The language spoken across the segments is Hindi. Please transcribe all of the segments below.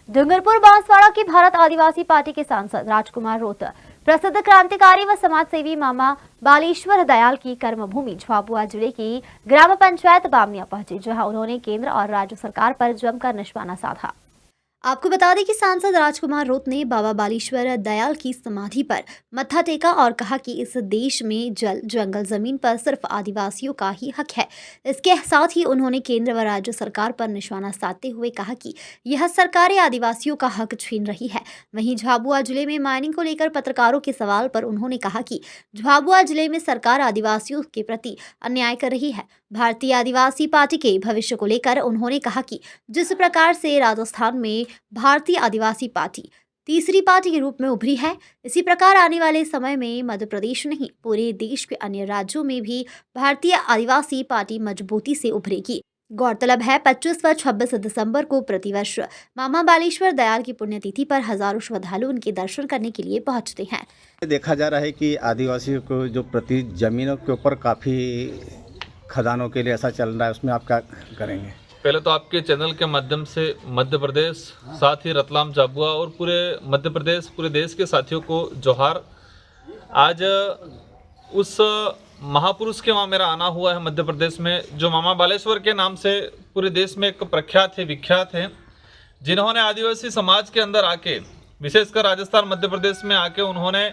डूंगरपुर बांसवाड़ा की भारत आदिवासी पार्टी के सांसद राजकुमार रोत प्रसिद्ध क्रांतिकारी व समाज सेवी मामा बालेश्वर दयाल की कर्मभूमि झाबुआ जिले की ग्राम पंचायत बामनिया पहुंचे, जहां उन्होंने केंद्र और राज्य सरकार पर जमकर निशाना साधा। आपको बता दें कि सांसद राजकुमार रोत ने बाबा बालेश्वर दयाल की समाधि पर मत्था टेका और कहा कि इस देश में जल जंगल जमीन पर सिर्फ आदिवासियों का ही हक है। इसके साथ ही उन्होंने केंद्र व राज्य सरकार पर निशाना साधते हुए कहा कि यह सरकारें आदिवासियों का हक छीन रही है। वहीं झाबुआ जिले में माइनिंग को लेकर पत्रकारों के सवाल पर उन्होंने कहा कि झाबुआ जिले में सरकार आदिवासियों के प्रति अन्याय कर रही है। भारतीय आदिवासी पार्टी के भविष्य को लेकर उन्होंने कहा कि जिस प्रकार से राजस्थान में भारतीय आदिवासी पार्टी तीसरी पार्टी के रूप में उभरी है, इसी प्रकार आने वाले समय में मध्य प्रदेश नहीं पूरे देश के अन्य राज्यों में भी भारतीय आदिवासी पार्टी मजबूती से उभरेगी। गौरतलब है 25 व 26 दिसंबर को प्रतिवर्ष मामा बालेश्वर दयाल की पुण्यतिथि पर हजारों श्रद्धालु उनके दर्शन करने के लिए पहुंचते हैं। देखा जा रहा है कि आदिवासियों को जो प्रति जमीनों के ऊपर काफ़ी खदानों के लिए ऐसा चल रहा है, उसमें आप क्या करेंगे? पहले तो आपके चैनल के माध्यम से मध्य प्रदेश, साथ ही रतलाम, झाबुआ और पूरे मध्य प्रदेश, पूरे देश के साथियों को जोहार। आज उस महापुरुष के वहाँ मेरा आना हुआ है मध्य प्रदेश में, जो मामा बालेश्वर के नाम से पूरे देश में एक प्रख्यात है, विख्यात है, जिन्होंने आदिवासी समाज के अंदर आके, विशेषकर राजस्थान मध्य प्रदेश में आके उन्होंने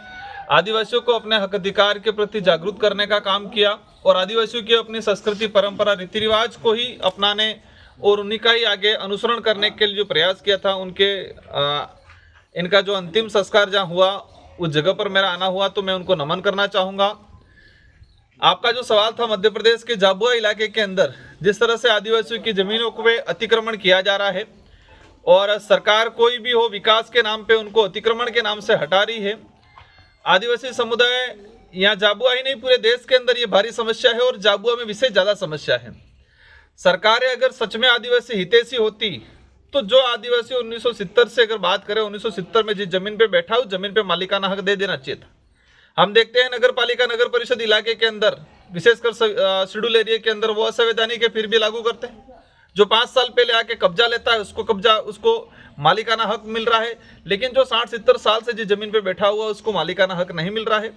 आदिवासियों को अपने हक अधिकार के प्रति जागरूक करने का काम किया और आदिवासियों की अपनी संस्कृति, परंपरा, रीति रिवाज को ही अपनाने और उन्हीं का ही आगे अनुसरण करने के लिए जो प्रयास किया था, इनका जो अंतिम संस्कार जहाँ हुआ उस जगह पर मेरा आना हुआ, तो मैं उनको नमन करना चाहूँगा। आपका जो सवाल था, मध्य प्रदेश के झाबुआ इलाके के अंदर जिस तरह से आदिवासियों की जमीनों पे अतिक्रमण किया जा रहा है और सरकार कोई भी हो विकास के नाम पे उनको अतिक्रमण के नाम से हटा रही है। आदिवासी समुदाय यहाँ झाबुआ ही नहीं पूरे देश के अंदर ये भारी समस्या है और झाबुआ में विशेष ज़्यादा समस्या है। सरकारें अगर सच में आदिवासी हितैषी होती तो जो आदिवासी 1970 से अगर बात करें, 1970 में जिस जमीन पे बैठा उस जमीन पे मालिकाना हक दे देना चाहिए था। हम देखते हैं नगर पालिका, नगर परिषद इलाके के अंदर, विशेषकर शेड्यूल एरिया के अंदर वो असंवैधानिक है फिर भी लागू करते हैं। जो 5 साल पहले आके कब्जा लेता है उसको मालिकाना हक मिल रहा है, लेकिन जो 60-70 साल से जिस जमीन पे बैठा हुआ उसको मालिकाना हक नहीं मिल रहा है।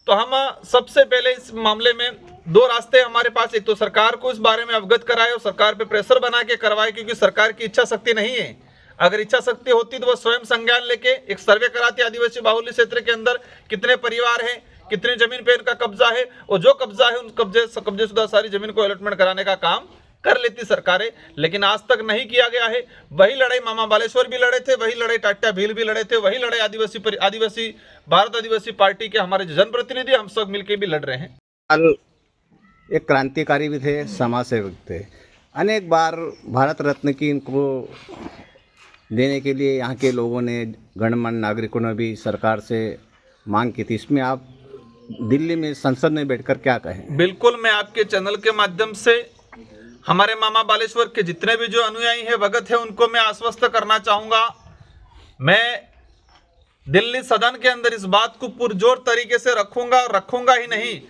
तो हम सबसे पहले इस मामले में 2 रास्ते हमारे पास, एक तो सरकार को इस बारे में अवगत कराए और सरकार पे प्रेशर बना के करवाए, क्योंकि सरकार की इच्छा शक्ति नहीं है। अगर इच्छा शक्ति होती तो वह स्वयं संज्ञान लेके एक सर्वे कराती आदिवासी बाहुल्य क्षेत्र के अंदर कितने परिवार हैं, कितनी जमीन पे इनका कब्जा है, और जो कब्जा है उन कब्जेशुदा सारी जमीन को अलॉटमेंट कराने का काम कर लेती सरकारें, लेकिन आज तक नहीं किया गया है। वही लड़ाई मामा बालेश्वर भी लड़े थे, वही लड़ाई टाट्या भील भी लड़े थे, वही लड़ाई आदिवासी भारत आदिवासी पार्टी के हमारे जनप्रतिनिधि हम सब मिलकर भी लड़ रहे हैं। कल एक क्रांतिकारी भी थे, समाज सेवक थे। अनेक बार भारत रत्न की इनको देने के लिए यहाँ के लोगों ने, गणमान्य नागरिकों ने भी सरकार से मांग की थी। इसमें आप दिल्ली में संसद में बैठकर क्या कहें? बिल्कुल, मैं आपके चैनल के माध्यम से हमारे मामा बालेश्वर के जितने भी जो अनुयायी हैं, भगत हैं, उनको मैं आश्वस्त करना चाहूँगा। मैं दिल्ली सदन के अंदर इस बात को पुरजोर तरीके से रखूँगा और रखूँगा ही नहीं।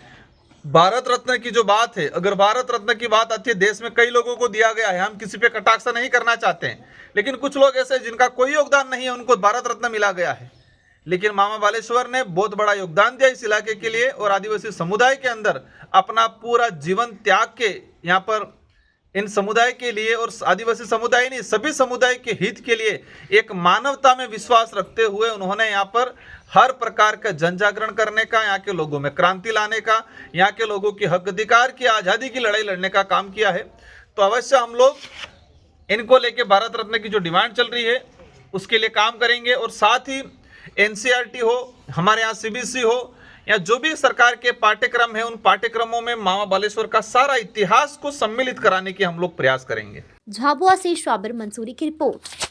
भारत रत्न की जो बात है, अगर भारत रत्न की बात आती है, देश में कई लोगों को दिया गया है, हम किसी पे कटाक्ष नहीं करना चाहते हैं, लेकिन कुछ लोग ऐसे जिनका कोई योगदान नहीं है उनको भारत रत्न मिला गया है। लेकिन मामा बालेश्वर ने बहुत बड़ा योगदान दिया इस इलाके के लिए और आदिवासी समुदाय के अंदर अपना पूरा जीवन त्याग के यहाँ पर इन समुदाय के लिए, और आदिवासी समुदाय नहीं सभी समुदाय के हित के लिए एक मानवता में विश्वास रखते हुए उन्होंने यहाँ पर हर प्रकार का जन जागरण करने का, यहाँ के लोगों में क्रांति लाने का, यहाँ के लोगों की हक अधिकार की, आज़ादी की लड़ाई लड़ने का काम किया है। तो अवश्य हम लोग इनको लेके भारत रत्न की जो डिमांड चल रही है उसके लिए काम करेंगे, और साथ ही NCERT हो, हमारे यहाँ CBC हो, या जो भी सरकार के पाठ्यक्रम है, उन पाठ्यक्रमों में मामा बालेश्वर का सारा इतिहास को सम्मिलित कराने की हम लोग प्रयास करेंगे। झाबुआ से शाबिर मंसूरी की रिपोर्ट।